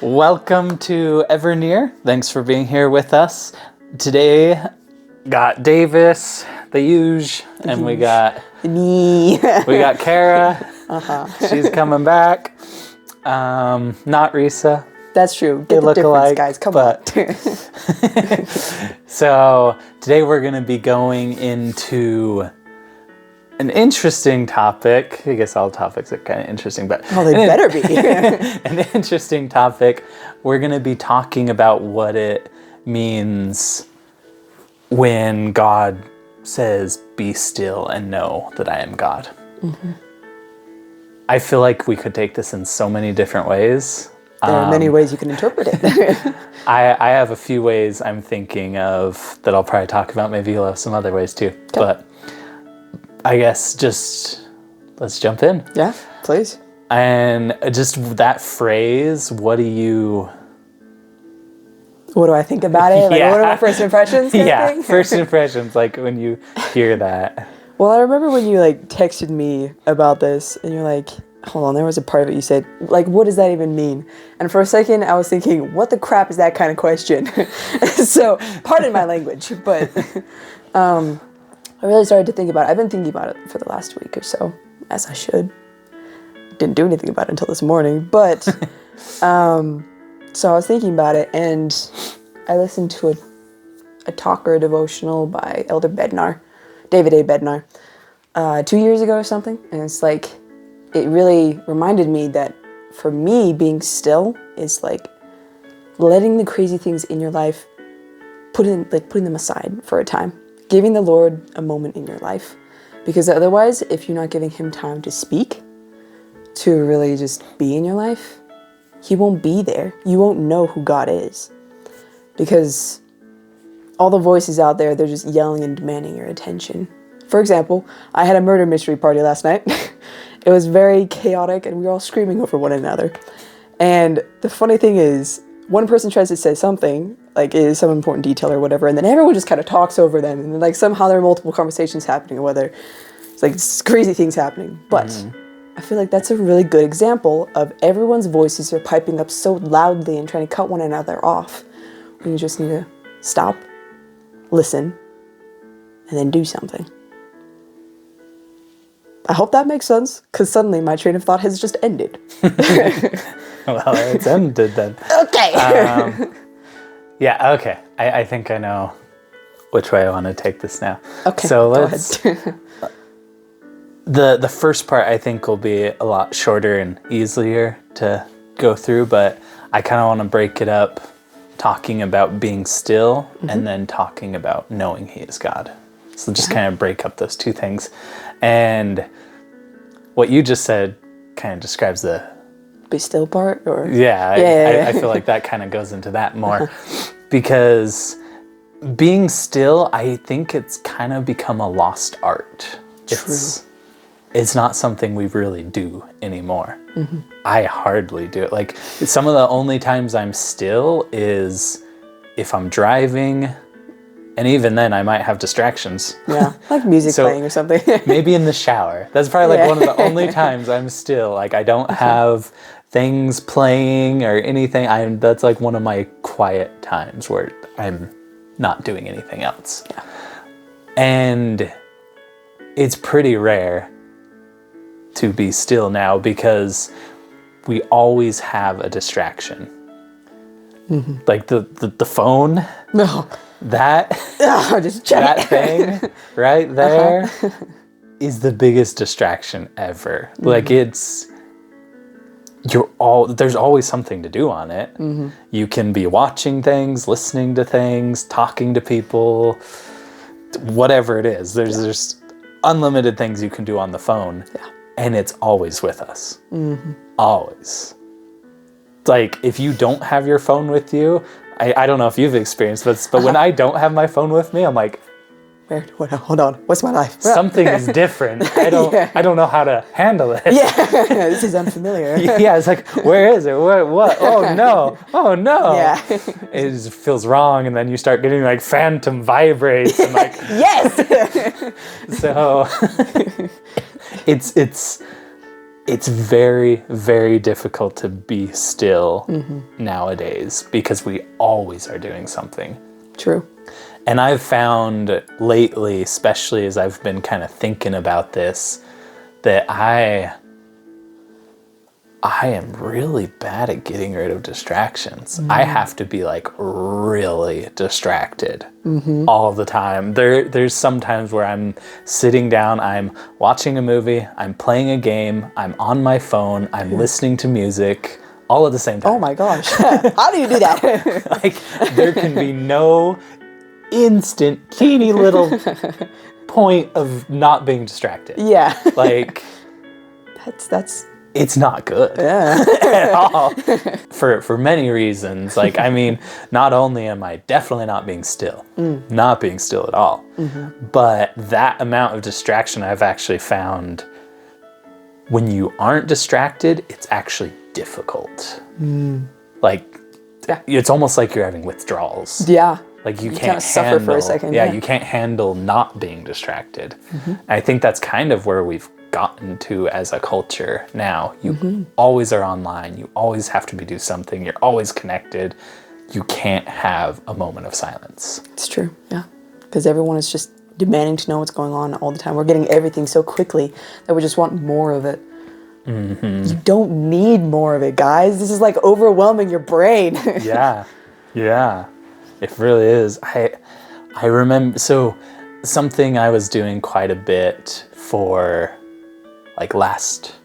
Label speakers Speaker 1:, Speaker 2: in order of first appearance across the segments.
Speaker 1: Welcome to Evernear. Thanks for being here with us. Today, got Davis, the huge, and we got
Speaker 2: Me.
Speaker 1: we got Kara. She's coming back. Not Risa.
Speaker 2: That's true.
Speaker 1: They
Speaker 2: Get the
Speaker 1: look
Speaker 2: difference,
Speaker 1: alike,
Speaker 2: guys. Come
Speaker 1: but-
Speaker 2: on.
Speaker 1: So today we're going to be going into an interesting topic. I guess all topics are kind of interesting, but
Speaker 2: Oh, they better be.
Speaker 1: an interesting topic. We're going to be talking about what it means when God says, "Be still and know that I am God." Mm-hmm. I feel like we could take this in so many different ways.
Speaker 2: There are many ways you can interpret it.
Speaker 1: I have a few ways I'm thinking of that I'll probably talk about. Maybe you'll have some other ways too.
Speaker 2: Okay.
Speaker 1: But I guess just let's jump in.
Speaker 2: Yeah, please.
Speaker 1: And just that phrase, what do you...
Speaker 2: What do I think about it? Like,
Speaker 1: Yeah.
Speaker 2: what are my first impressions? kind of
Speaker 1: Yeah,
Speaker 2: thing?
Speaker 1: first impressions, like when you hear that.
Speaker 2: Well, I remember when you texted me about this, and you're like, hold on, there was a part of it you said, like, what does that even mean? And for a second, I was thinking, what the crap is that kind of question? So, pardon my language, but I really started to think about it. I've been thinking about it for the last week or so, as I should. Didn't do anything about it until this morning, but so I was thinking about it, and I listened to a talk or a devotional by Elder Bednar, David A. Bednar, 2 years ago or something, and it's like, it really reminded me that for me, being still is like letting the crazy things in your life, putting them aside for a time, giving the Lord a moment in your life, because otherwise, if you're not giving him time to speak, to really just be in your life, he won't be there. You won't know who God is, because all the voices out there, they're just yelling and demanding your attention. For example, I had a murder mystery party last night. It was very chaotic, and we were all screaming over one another. And the funny thing is, one person tries to say something, like it is some important detail or whatever, and then everyone just kind of talks over them, and then like somehow there are multiple conversations happening, or whether it's like crazy things happening. But I feel like that's a really good example of everyone's voices are piping up so loudly and trying to cut one another off, when you just need to stop, listen, and then do something. I hope that makes sense, because suddenly my train of thought has just ended.
Speaker 1: Well, it's ended then.
Speaker 2: Okay.
Speaker 1: Yeah, okay. I think I know which way I want to take this now.
Speaker 2: Okay,
Speaker 1: So
Speaker 2: go
Speaker 1: let's...
Speaker 2: ahead.
Speaker 1: The first part I think will be a lot shorter and easier to go through, but I kind of want to break it up, talking about being still and then talking about knowing he is God. So just kind of break up those two things. And what you just said kind of describes the...
Speaker 2: Be still part, or
Speaker 1: I feel like that kind of goes into that more. Because being still, I think it's kind of become a lost art. It's not something we really do anymore. I hardly do it. Like, some of the only times I'm still is if I'm driving, and even then I might have distractions.
Speaker 2: Yeah, like music
Speaker 1: So-
Speaker 2: playing or something.
Speaker 1: Maybe in the shower. That's probably like
Speaker 2: Yeah.
Speaker 1: one of the only times I'm still. Like, I don't have things playing or anything. That's like one of my quiet times where I'm not doing anything else.
Speaker 2: Yeah.
Speaker 1: And it's pretty rare to be still now, because we always have a distraction. Like the phone,
Speaker 2: No.
Speaker 1: that
Speaker 2: Just check
Speaker 1: that
Speaker 2: it.
Speaker 1: thing right there is the biggest distraction ever. Like, there's always something to do on it. You can be watching things, listening to things, talking to people, whatever it is. There's unlimited things you can do on the phone.
Speaker 2: Yeah.
Speaker 1: And it's always with us. Always. Like, if you don't have your phone with you, I don't know if you've experienced this, but when I don't have my phone with me, I'm like,
Speaker 2: Hold on. What's my life?
Speaker 1: something is different. I don't know how to handle it.
Speaker 2: Yeah, this is unfamiliar.
Speaker 1: Yeah, it's like, where is it? What? Oh no.
Speaker 2: Yeah.
Speaker 1: It just feels wrong, and then you start getting like phantom vibrates and like
Speaker 2: Yes.
Speaker 1: so it's very, very difficult to be still nowadays because we always are doing something.
Speaker 2: True.
Speaker 1: And I've found lately, especially as I've been kind of thinking about this, that I am really bad at getting rid of distractions. I have to be like really distracted all the time. There's some times where I'm sitting down, I'm watching a movie, I'm playing a game, I'm on my phone, I'm listening to music, all at the same time.
Speaker 2: Oh my gosh. How do you do that?
Speaker 1: Like, there can be no instant, teeny little point of not being distracted.
Speaker 2: Yeah.
Speaker 1: Like,
Speaker 2: That's
Speaker 1: it's not good at all for many reasons. Like, I mean, not only am I definitely not being still, not being still at all, but that amount of distraction I've actually found when you aren't distracted, it's actually difficult. Like, it's almost like you're having withdrawals.
Speaker 2: yeah.
Speaker 1: Like you
Speaker 2: kind
Speaker 1: can't
Speaker 2: of suffer
Speaker 1: handle,
Speaker 2: for a second.
Speaker 1: yeah, you can't handle not being distracted. I think that's kind of where we've gotten to as a culture now. You always are online. You always have to do something. You're always connected. You can't have a moment of silence.
Speaker 2: It's true. Yeah. Because everyone is just demanding to know what's going on all the time. We're getting everything so quickly that we just want more of it. You don't need more of it, guys. This is like overwhelming your brain.
Speaker 1: Yeah. It really is. I remember, so something I was doing quite a bit for like last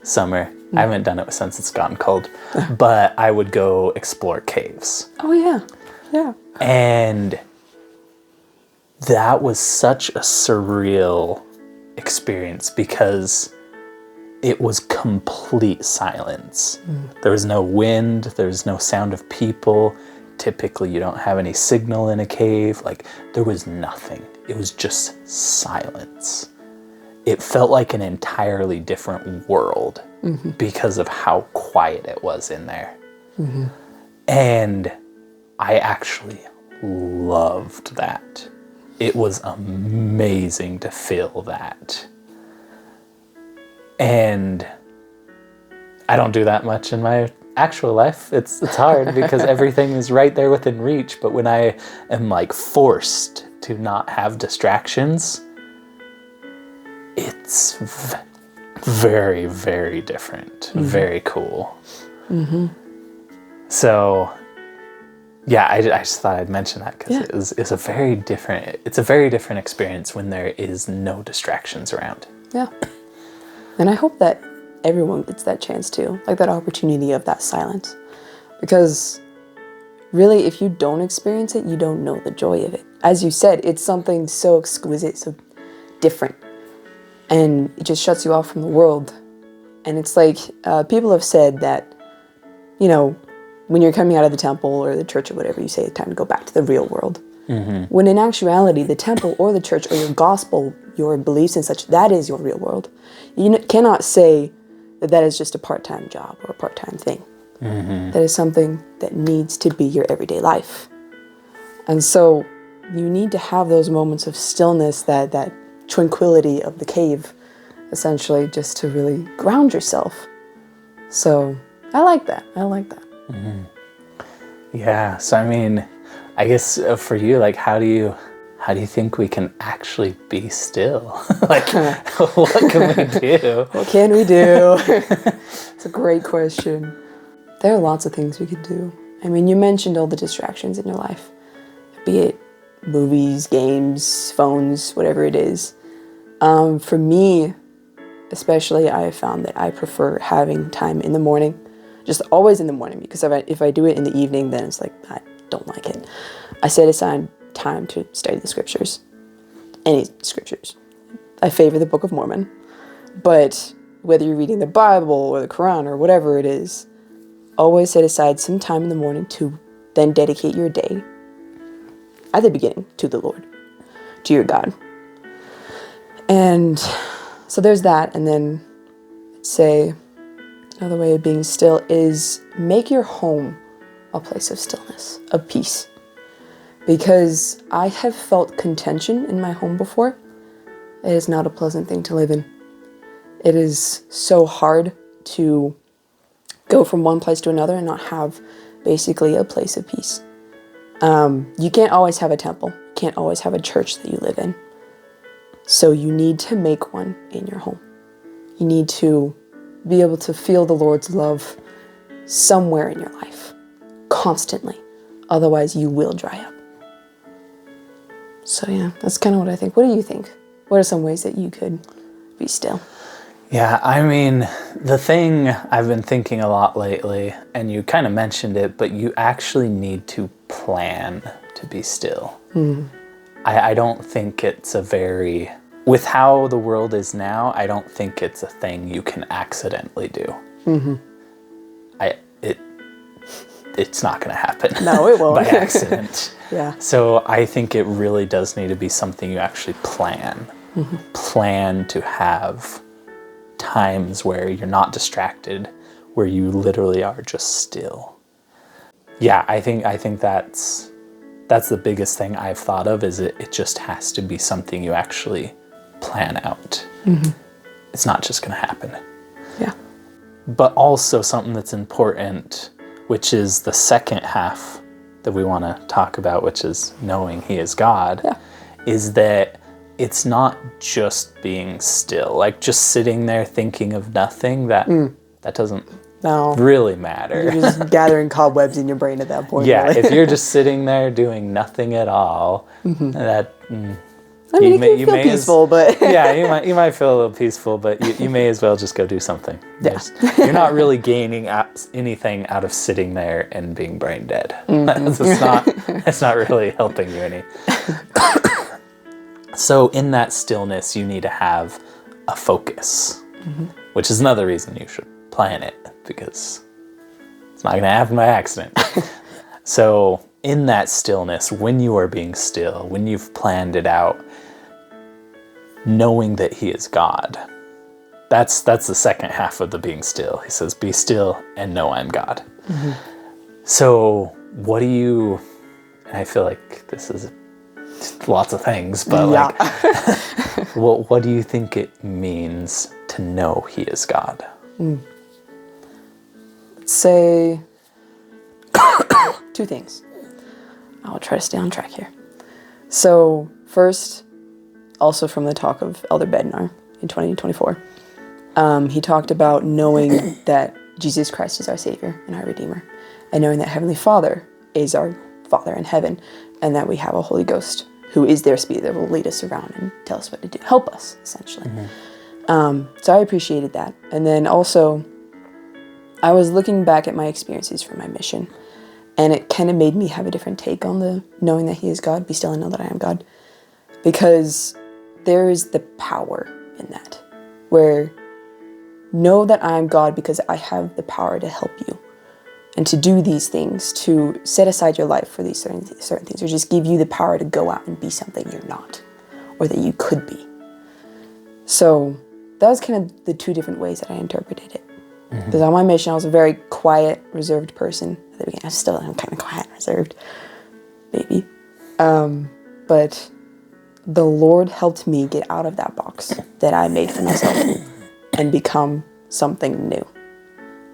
Speaker 1: summer. I haven't done it since it's gotten cold, but I would go explore caves.
Speaker 2: Oh yeah. Yeah.
Speaker 1: And that was such a surreal experience because it was complete silence. There was no wind, there was no sound of people. Typically, you don't have any signal in a cave. Like, there was nothing. It was just silence. It felt like an entirely different world because of how quiet it was in there. And I actually loved that. It was amazing to feel that. And I don't do that much in my actual life. It's hard because everything is right there within reach. But when I am like forced to not have distractions, it's very, very different. Very cool. So yeah, I just thought I'd mention that because it's a very different experience when there is no distractions around.
Speaker 2: Yeah. And I hope that everyone gets that chance too, like that opportunity of that silence. Because really, if you don't experience it, you don't know the joy of it. As you said, it's something so exquisite, so different. And it just shuts you off from the world. And it's like, people have said that, you know, when you're coming out of the temple or the church or whatever, you say it's time to go back to the real world. When in actuality, the temple or the church or your gospel, your beliefs and such, that is your real world. You cannot say that that is just a part-time job or a part-time thing. That is something that needs to be your everyday life. And so you need to have those moments of stillness, that tranquility of the cave, essentially, just to really ground yourself. So I like that.
Speaker 1: Yeah. So I mean, I guess for you, like, how do you think we can actually be still? Like, what can we do?
Speaker 2: What can we do? It's a great question. There are lots of things we could do. I mean, you mentioned all the distractions in your life, be it movies, games, phones, whatever it is. For me, especially, I have found that I prefer having time in the morning, just always in the morning, because if I do it in the evening, then it's like, I don't like it. I set aside time to study the scriptures, any scriptures. I favor the Book of Mormon, but whether you're reading the Bible or the Quran or whatever it is, always set aside some time in the morning to then dedicate your day at the beginning to the Lord, to your God. And so there's that. And then I'd say another way of being still is make your home a place of stillness, of peace. Because I have felt contention in my home before. It is not a pleasant thing to live in. It is so hard to go from one place to another and not have basically a place of peace. You can't always have a temple. You can't always have a church that you live in. So you need to make one in your home. You need to be able to feel the Lord's love somewhere in your life, constantly. Otherwise, you will dry up. So yeah, that's kind of what I think. What do you think? What are some ways that you could be still?
Speaker 1: Yeah, I mean, the thing I've been thinking a lot lately, and you kind of mentioned it, but you actually need to plan to be still. I don't think it's with how the world is now, I don't think it's a thing you can accidentally do. It's not going to happen.
Speaker 2: No, it won't.
Speaker 1: By accident.
Speaker 2: Yeah.
Speaker 1: So I think it really does need to be something you actually plan. Plan to have times where you're not distracted, where you literally are just still. Yeah, I think that's the biggest thing I've thought of, is it just has to be something you actually plan out. It's not just going to happen.
Speaker 2: Yeah.
Speaker 1: But also something that's important, which is the second half that we want to talk about, which is knowing He is God, is that it's not just being still, like just sitting there thinking of nothing. That doesn't really matter.
Speaker 2: You're just gathering cobwebs in your brain at that point.
Speaker 1: Yeah,
Speaker 2: really.
Speaker 1: if you're just sitting there doing nothing at all, that
Speaker 2: I mean, you feel peaceful, but
Speaker 1: yeah, you might feel a little peaceful, but you may as well just go do something.
Speaker 2: Yeah.
Speaker 1: You're not really gaining anything out of sitting there and being brain dead. It's not really helping you any. So in that stillness, you need to have a focus, which is another reason you should plan it, because it's not going to happen by accident. So in that stillness, when you are being still, when you've planned it out, knowing that He is God, that's the second half of the being still. He says, be still and know I'm God. So what do you, and I feel like this is lots of things, but what do you think it means to know He is God?
Speaker 2: Say two things. I'll try to stay on track here. So first, also from the talk of Elder Bednar in 2024, he talked about knowing that Jesus Christ is our Savior and our Redeemer, and knowing that Heavenly Father is our Father in heaven, and that we have a Holy Ghost who is their Spirit that will lead us around and tell us what to do, help us, essentially. So I appreciated that. And then also, I was looking back at my experiences for my mission, and it kind of made me have a different take on the knowing that He is God, be still and know that I am God. Because there is the power in that, where know that I am God because I have the power to help you and to do these things, to set aside your life for these certain things, or just give you the power to go out and be something you're not, or that you could be. So that was kind of the two different ways that I interpreted it. Because on my mission, I was a very quiet, reserved person at the beginning. I still am kind of quiet and reserved, maybe. But the Lord helped me get out of that box that I made for myself and become something new.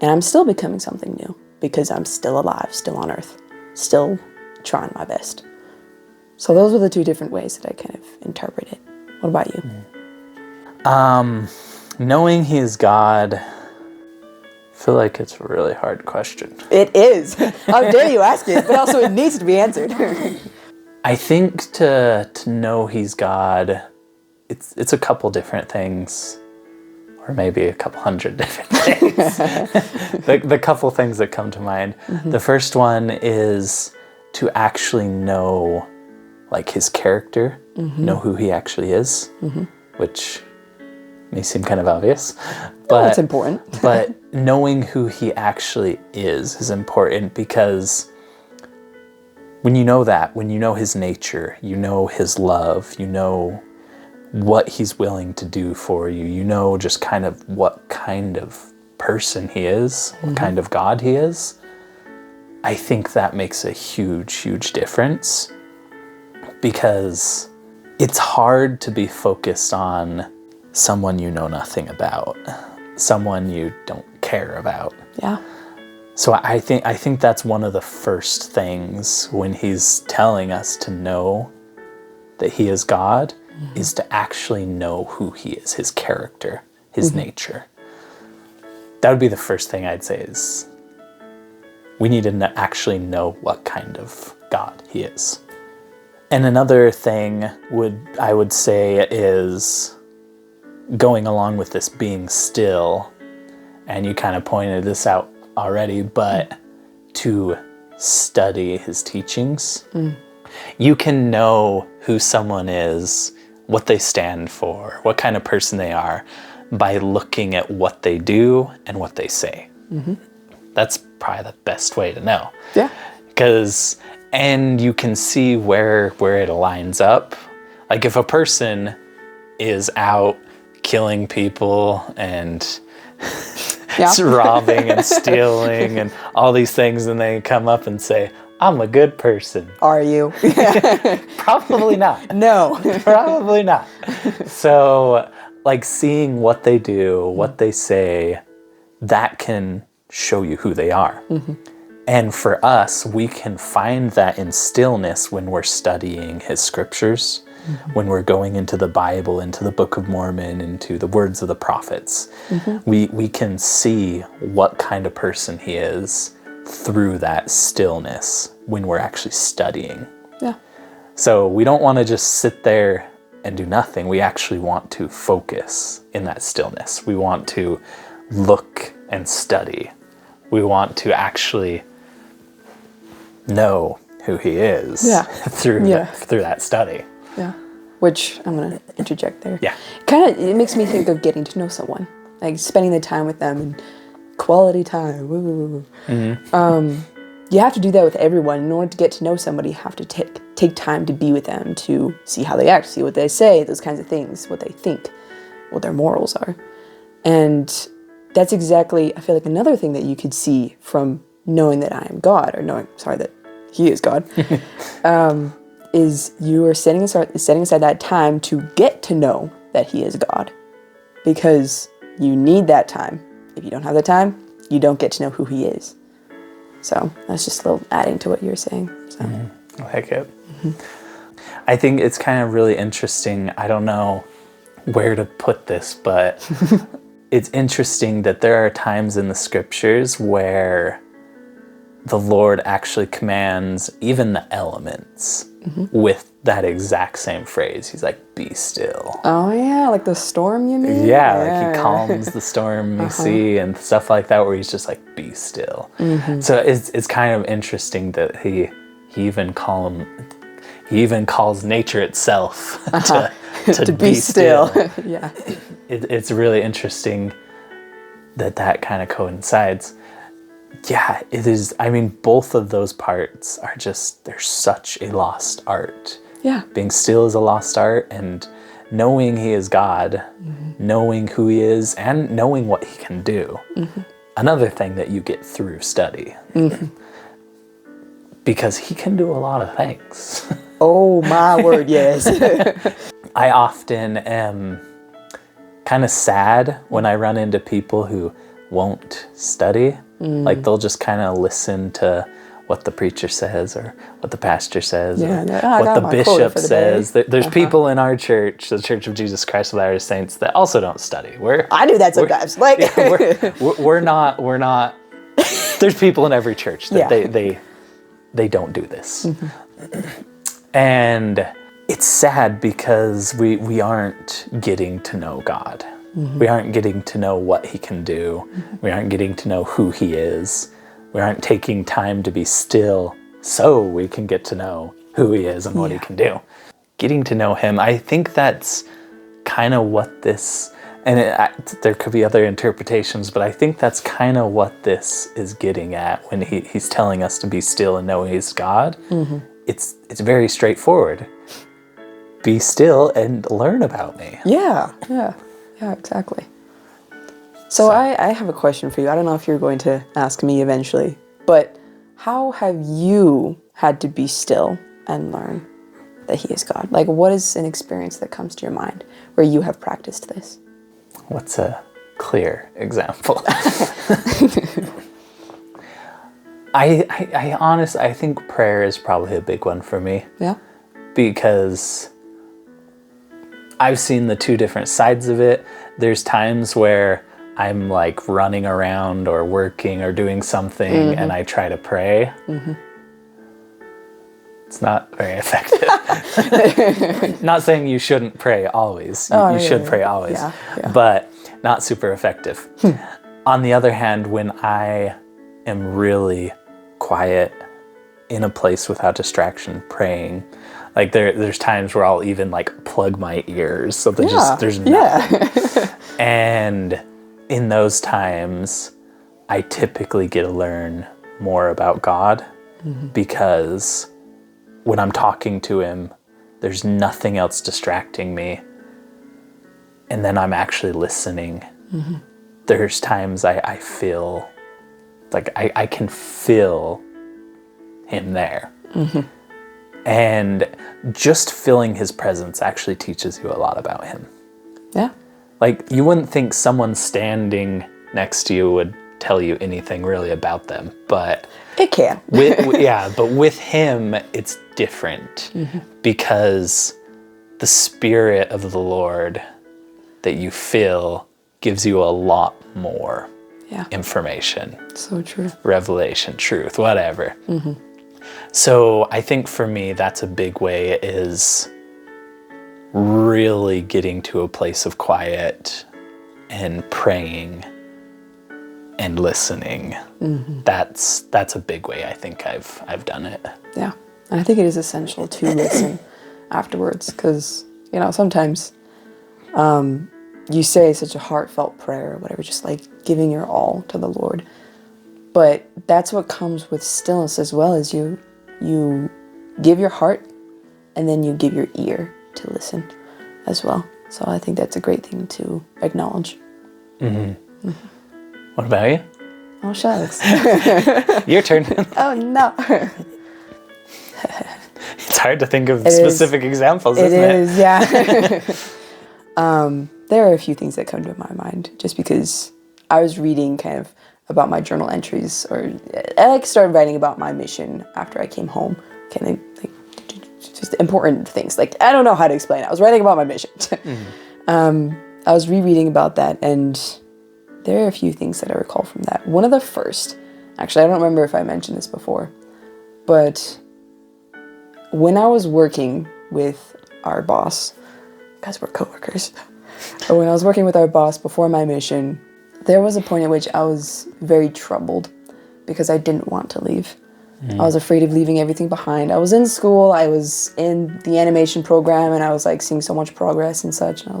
Speaker 2: And I'm still becoming something new because I'm still alive, still on earth, still trying my best. So those were the two different ways that I kind of interpret it. What about you?
Speaker 1: Knowing He is God, I feel like it's a really hard question.
Speaker 2: It is. How dare you ask it? But also it needs to be answered.
Speaker 1: I think to know He's God, it's a couple different things, or maybe a couple hundred different things. the couple things that come to mind. The first one is to actually know, like, His character, know who He actually is, which may seem kind of obvious, but
Speaker 2: it's important.
Speaker 1: But knowing who He actually is important, because when you know that, when you know His nature, you know His love, you know what He's willing to do for you, you know just kind of what kind of person He is, what kind of God He is, I think that makes a huge, huge difference, because it's hard to be focused on someone you know nothing about, someone you don't care about.
Speaker 2: Yeah.
Speaker 1: So I think that's one of the first things when he's telling us to know that he is God, is to actually know who he is, his character, his nature. That would be the first thing I'd say, is we need to actually know what kind of God he is. And another thing I would say is going along with this being still, and you kind of pointed this out already, but to study his teachings. You can know who someone is, what they stand for, what kind of person they are, by looking at what they do and what they say. That's probably the best way to know.
Speaker 2: Yeah.
Speaker 1: And you can see where it aligns up. Like if a person is out killing people and robbing and stealing and all these things, and they come up and say, I'm a good person.
Speaker 2: Are you?
Speaker 1: Probably not.
Speaker 2: No.
Speaker 1: Probably not. So like seeing what they do, what they say, that can show you who they are. And for us, we can find that in stillness when we're studying his scriptures, when we're going into the Bible, into the Book of Mormon, into the words of the prophets. We can see what kind of person he is through that stillness when we're actually studying.
Speaker 2: Yeah.
Speaker 1: So we don't want to just sit there and do nothing. We actually want to focus in that stillness. We want to look and study. We want to actually know who he is through that study.
Speaker 2: Yeah. Which I'm going to interject there.
Speaker 1: Yeah.
Speaker 2: It makes me think of getting to know someone, like spending the time with them and quality time. Woo. You have to do that with everyone. In order to get to know somebody, you have to take time to be with them, to see how they act, see what they say, those kinds of things, what they think, what their morals are. And that's exactly, I feel like, another thing that you could see from knowing that I am God, or that he is God, is you are setting aside that time to get to know that he is God. Because you need that time. If you don't have the time, you don't get to know who he is. So that's just a little adding to what you're saying. So.
Speaker 1: I like it. I think it's kind of really interesting. I don't know where to put this, but it's interesting that there are times in the scriptures where the Lord actually commands even the elements with that exact same phrase. He's like, be still.
Speaker 2: Oh yeah, like the storm, you mean?
Speaker 1: Yeah, like he calms the storm you see and stuff like that, where he's just like, be still. So it's kind of interesting that he even calls nature itself to be still.
Speaker 2: Yeah.
Speaker 1: It's really interesting that kind of coincides. Yeah, it is. I mean, both of those parts are they're such a lost art.
Speaker 2: Yeah.
Speaker 1: Being still is a lost art, and knowing he is God, knowing who he is, and knowing what he can do. Another thing that you get through study. Because he can do a lot of things.
Speaker 2: Oh my word, yes.
Speaker 1: I often am kind of sad when I run into people who won't study. Like they'll just kind of listen to what the preacher says or what the pastor says or what the bishop says. There's people in our church, the Church of Jesus Christ of Latter-day Saints, that also don't study.
Speaker 2: I do that sometimes.
Speaker 1: We're not. There's people in every church that they don't do this, and it's sad because we aren't getting to know God. We aren't getting to know what he can do. We aren't getting to know who he is. We aren't taking time to be still so we can get to know who he is and what he can do. Getting to know him, I think that's kind of what this, and there could be other interpretations, but I think that's kind of what this is getting at when he's telling us to be still and know he's God. It's very straightforward. Be still and learn about me.
Speaker 2: Yeah, exactly. So I have a question for you. I don't know if you're going to ask me eventually, but how have you had to be still and learn that he is God? Like, what is an experience that comes to your mind where you have practiced this?
Speaker 1: What's a clear example? I honestly, I think prayer is probably a big one for me.
Speaker 2: Yeah.
Speaker 1: Because I've seen the two different sides of it. There's times where I'm like running around or working or doing something and I try to pray. It's not very effective. Not saying you shouldn't pray always. You should pray always. But not super effective. On the other hand, when I am really quiet in a place without distraction praying, like there's times where I'll even like plug my ears so there's nothing. And in those times I typically get to learn more about God because when I'm talking to him there's nothing else distracting me, and then I'm actually listening. There's times I feel like I can feel him there. And just feeling his presence actually teaches you a lot about him.
Speaker 2: Yeah.
Speaker 1: Like, you wouldn't think someone standing next to you would tell you anything really about them, but
Speaker 2: it can.
Speaker 1: but with him, it's different because the Spirit of the Lord that you feel gives you a lot more information.
Speaker 2: So true.
Speaker 1: Revelation, truth, whatever. So I think for me, that's a big way, is really getting to a place of quiet and praying and listening. That's a big way I think I've done it.
Speaker 2: Yeah. And I think it is essential to listen afterwards, because, you know, sometimes you say such a heartfelt prayer or whatever, just like giving your all to the Lord. But that's what comes with stillness as well, as you give your heart and then you give your ear to listen as well. So I think that's a great thing to acknowledge.
Speaker 1: What about you?
Speaker 2: Oh, shucks.
Speaker 1: Your turn.
Speaker 2: Oh, no.
Speaker 1: It's hard to think of specific examples, isn't it?
Speaker 2: It is, yeah. There are a few things that come to my mind just because I was reading kind of about my journal entries, or I like started writing about my mission after I came home. Kind of like just important things. Like, I don't know how to explain it. I was writing about my mission. I was rereading about that, and there are a few things that I recall from that. One of the first, actually, I don't remember if I mentioned this before, but when I was working with our boss, because we're coworkers, but when I was working with our boss before my mission, there was a point at which I was very troubled because I didn't want to leave. I was afraid of leaving everything behind. I was in school, I was in the animation program, and I was like seeing so much progress and such, and I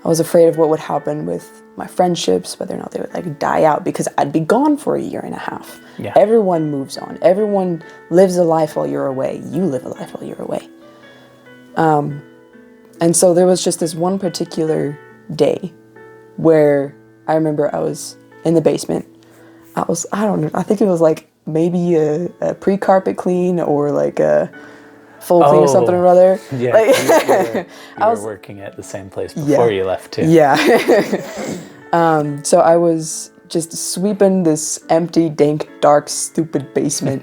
Speaker 2: was afraid of what would happen with my friendships, whether or not they would like die out, because I'd be gone for a year and a half.
Speaker 1: Yeah.
Speaker 2: Everyone moves on. Everyone lives a life while you're away. You live a life while you're away. And so there was just this one particular day where I remember I was in the basement. I don't know, I think it was like maybe a pre-carpet clean or like a full clean or something or other.
Speaker 1: Yeah,
Speaker 2: like,
Speaker 1: you were working at the same place before you left too.
Speaker 2: Yeah. So I was just sweeping this empty, dank, dark, stupid basement.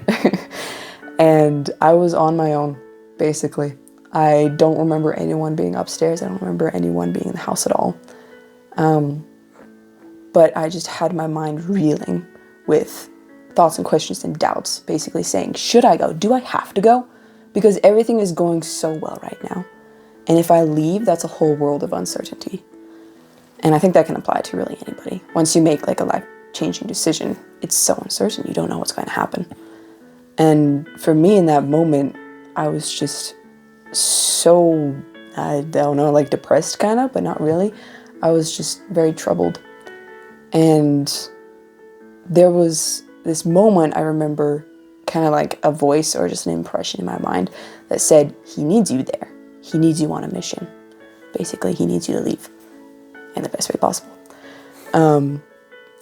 Speaker 2: And I was on my own, basically. I don't remember anyone being upstairs. I don't remember anyone being in the house at all. But I just had my mind reeling with thoughts and questions and doubts, basically saying, should I go? Do I have to go? Because everything is going so well right now. And if I leave, that's a whole world of uncertainty. And I think that can apply to really anybody. Once you make like a life-changing decision, it's so uncertain. You don't know what's going to happen. And for me in that moment, I was just so, I don't know, like depressed kind of, but not really. I was just very troubled. And there was this moment I remember, kind of like a voice or just an impression in my mind that said, he needs you there. He needs you on a mission. Basically, he needs you to leave in the best way possible.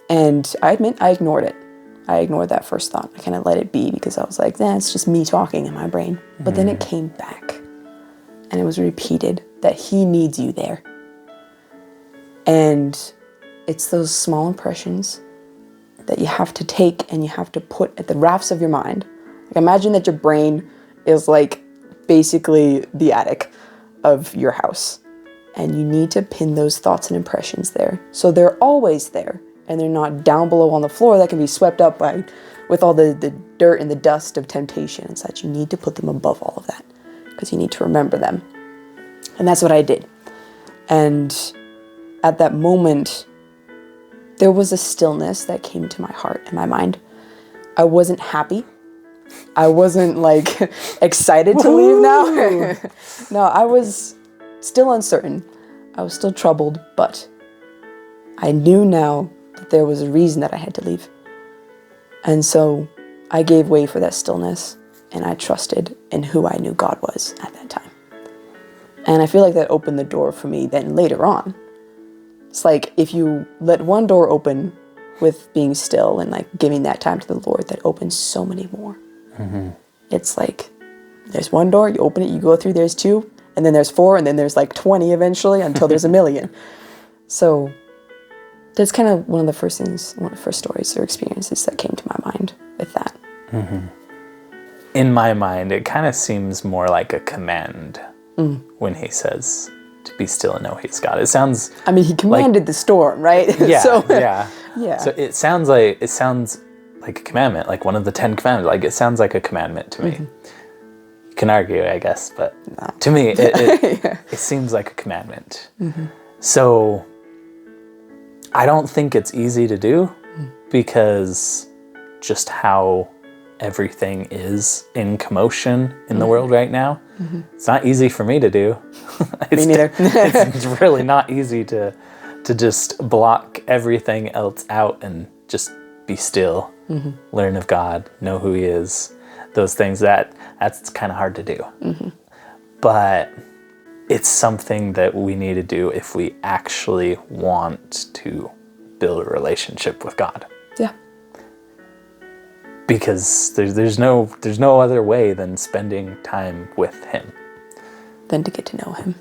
Speaker 2: And I admit I ignored it. I ignored that first thought. I kind of let it be because I was like, it's just me talking in my brain. But then it came back and it was repeated that he needs you there. And it's those small impressions that you have to take and you have to put at the rafts of your mind. Like, imagine that your brain is like basically the attic of your house. And you need to pin those thoughts and impressions there. So they're always there. And they're not down below on the floor that can be swept up by with all the dirt and the dust of temptation and such. You need to put them above all of that because you need to remember them. And that's what I did. And at that moment, there was a stillness that came to my heart and my mind. I wasn't happy. I wasn't like excited to leave now. No, I was still uncertain. I was still troubled, but I knew now that there was a reason that I had to leave. And so I gave way for that stillness and I trusted in who I knew God was at that time. And I feel like that opened the door for me then later on. It's like if you let one door open with being still and like giving that time to the Lord, that opens so many more. Mm-hmm. It's like there's one door, you open it, you go through, there's 2, and then there's 4, and then there's like 20 eventually until there's 1,000,000. So that's kind of one of the first things, one of the first stories or experiences that came to my mind with that.
Speaker 1: Mm-hmm. In my mind, it kind of seems more like a command when he says to be still and know he's God. It sounds.
Speaker 2: I mean, he commanded the storm, right?
Speaker 1: Yeah,
Speaker 2: So,
Speaker 1: yeah. So it sounds like a commandment, like one of the 10 commandments. Like it sounds like a commandment to me. Mm-hmm. You can argue, I guess, but to me, it seems like a commandment. Mm-hmm. So I don't think it's easy to do because just how everything is in commotion in the world right now. Mm-hmm. It's not easy for me to do.
Speaker 2: Me neither.
Speaker 1: It's really not easy to just block everything else out and just be still, learn of God, know who he is. Those things that's kind of hard to do. Mm-hmm. But it's something that we need to do if we actually want to build a relationship with God.
Speaker 2: Yeah.
Speaker 1: Because there's no other way than spending time with him.
Speaker 2: Than to get to know him.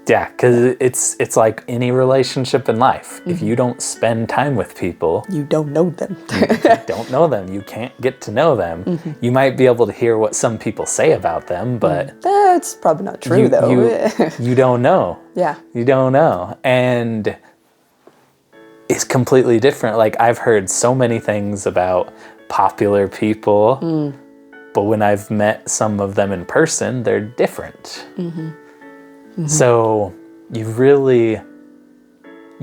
Speaker 1: Yeah, because it's like any relationship in life. Mm-hmm. If you don't spend time with people,
Speaker 2: you don't know them.
Speaker 1: you don't know them. You can't get to know them. Mm-hmm. You might be able to hear what some people say about them, but
Speaker 2: that's probably not true, though.
Speaker 1: You don't know.
Speaker 2: Yeah.
Speaker 1: You don't know. And it's completely different. Like I've heard so many things about popular people, but when I've met some of them in person, they're different. Mm-hmm. Mm-hmm. So you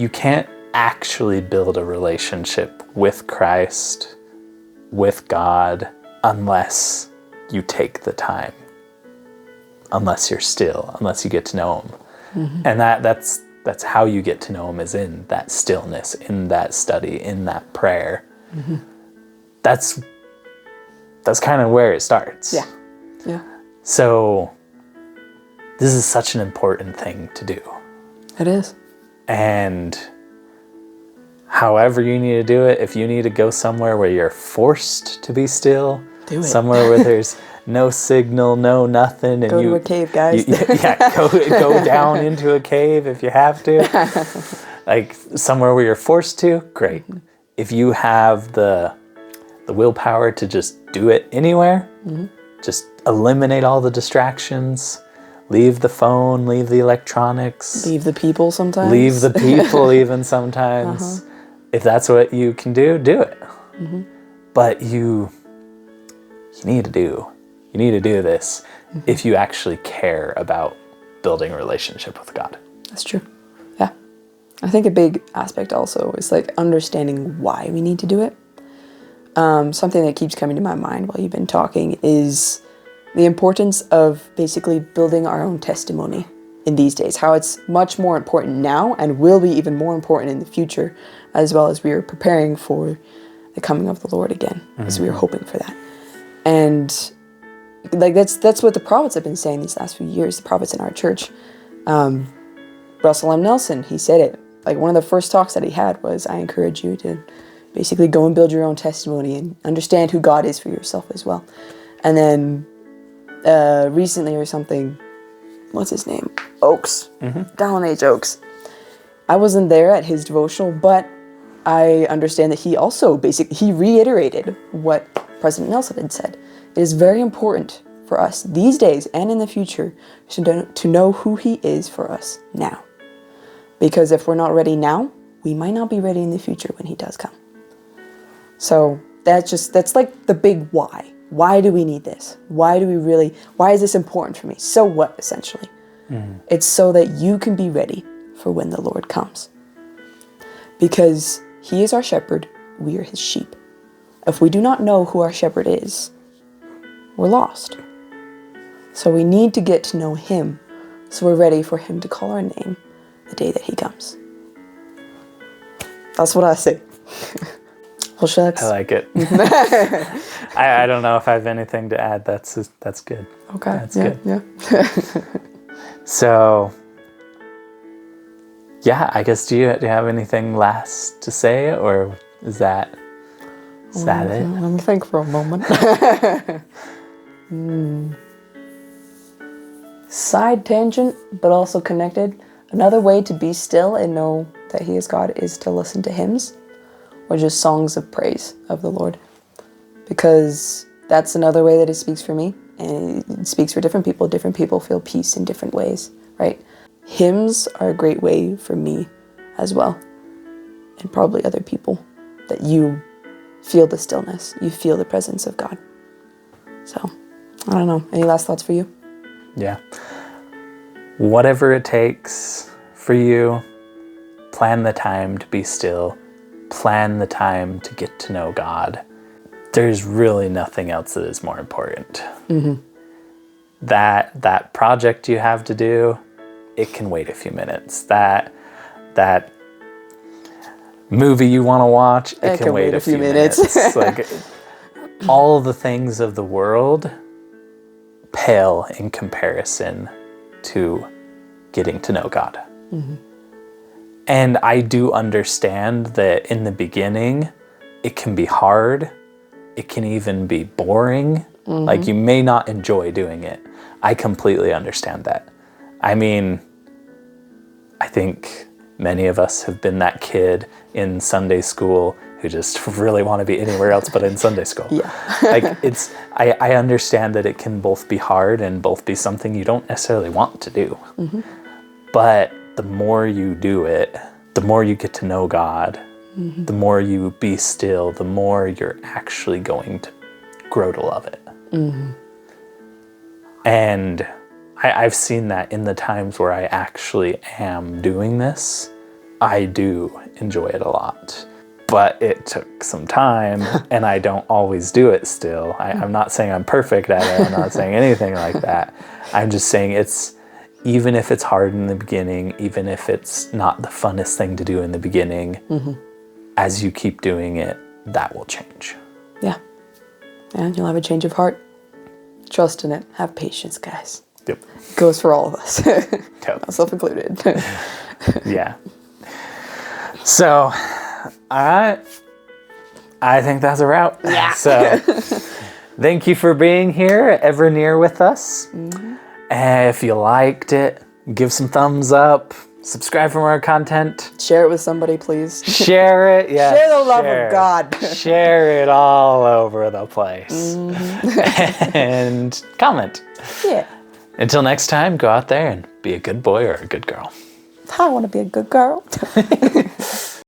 Speaker 1: can't actually build a relationship with Christ, with God, unless you take the time, unless you're still, unless you get to know him. Mm-hmm. And that's how you get to know him, is in that stillness, in that study, in that prayer. Mm-hmm. That's kind of where it starts.
Speaker 2: Yeah. Yeah.
Speaker 1: So this is such an important thing to do.
Speaker 2: It is.
Speaker 1: And however you need to do it, if you need to go somewhere where you're forced to be still,
Speaker 2: do it.
Speaker 1: Somewhere where there's no signal, no nothing, and
Speaker 2: go to a cave, guys.
Speaker 1: Go down into a cave if you have to. Like somewhere where you're forced to, great. Mm-hmm. If you have the willpower to just do it anywhere, just eliminate all the distractions, leave the phone, leave the electronics.
Speaker 2: Leave the people sometimes.
Speaker 1: Leave the people even sometimes. If that's what you can do it. Mm-hmm. But you need to do this if you actually care about building a relationship with God.
Speaker 2: That's true. Yeah. I think a big aspect also is like understanding why we need to do it. Something that keeps coming to my mind while you've been talking is the importance of basically building our own testimony in these days, how it's much more important now and will be even more important in the future, as well as we are preparing for the coming of the Lord again, as we are hoping for that. And like that's what the prophets have been saying these last few years, the prophets in our church. Russell M. Nelson, he said it, like one of the first talks that he had was, I encourage you to basically go and build your own testimony and understand who God is for yourself as well. And then recently or something, what's his name? Oakes. Mm-hmm. Dallin H. Oakes. I wasn't there at his devotional, but I understand that he also he reiterated what President Nelson had said. It is very important for us these days and in the future to know who he is for us now. Because if we're not ready now, we might not be ready in the future when he does come. So that's like the big why. Why do we need this? Why is this important for me? So what, essentially? It's so that you can be ready for when the Lord comes. Because he is our shepherd, we are his sheep. If we do not know who our shepherd is, we're lost. So we need to get to know him, so we're ready for him to call our name the day that he comes. That's what I say. Well, shucks.
Speaker 1: I like it. I don't know if I have anything to add. That's good.
Speaker 2: Okay.
Speaker 1: That's good.
Speaker 2: Yeah.
Speaker 1: So, yeah, I guess, do you have anything last to say, or is that it?
Speaker 2: Let me think for a moment. Side tangent, but also connected. Another way to be still and know that he is God is to listen to hymns, or just songs of praise of the Lord. Because that's another way that it speaks for me, and it speaks for different people. Different people feel peace in different ways, right? Hymns are a great way for me as well, and probably other people, that you feel the stillness, you feel the presence of God. So, I don't know. Any last thoughts for you?
Speaker 1: Yeah. Whatever it takes for you, plan the time to be still. Plan the time to get to know God. There's really nothing else that is more important. That project you have to do, it can wait a few minutes. That movie you want to watch, it can wait a few minutes. Like, all the things of the world pale in comparison to getting to know God. And I do understand that in the beginning, it can be hard. It can even be boring. Like, you may not enjoy doing it. I completely understand that. I mean, I think many of us have been that kid in Sunday school who just really want to be anywhere else but in Sunday school.
Speaker 2: Yeah.
Speaker 1: Like, I understand that it can both be hard and both be something you don't necessarily want to do. But the more you do it, the more you get to know God, the more you be still, the more you're actually going to grow to love it. And I've seen that in the times where I actually am doing this. I do enjoy it a lot. But it took some time, and I don't always do it still. I'm not saying I'm perfect at it. I'm not saying anything like that. I'm just saying even if it's hard in the beginning, even if it's not the funnest thing to do in the beginning, as you keep doing it, that will change.
Speaker 2: Yeah. And you'll have a change of heart. Trust in it. Have patience, guys.
Speaker 1: Yep.
Speaker 2: It goes for all of us.
Speaker 1: Totally.
Speaker 2: Myself included.
Speaker 1: Yeah. So, I think that's a wrap.
Speaker 2: Yeah.
Speaker 1: So, thank you for being here, ever near with us. If you liked it, give some thumbs up, subscribe for more content.
Speaker 2: Share it with somebody, please.
Speaker 1: Share it, yeah.
Speaker 2: Share the love of God.
Speaker 1: Share it all over the place. And comment.
Speaker 2: Yeah.
Speaker 1: Until next time, go out there and be a good boy or a good girl.
Speaker 2: I want to be a good girl.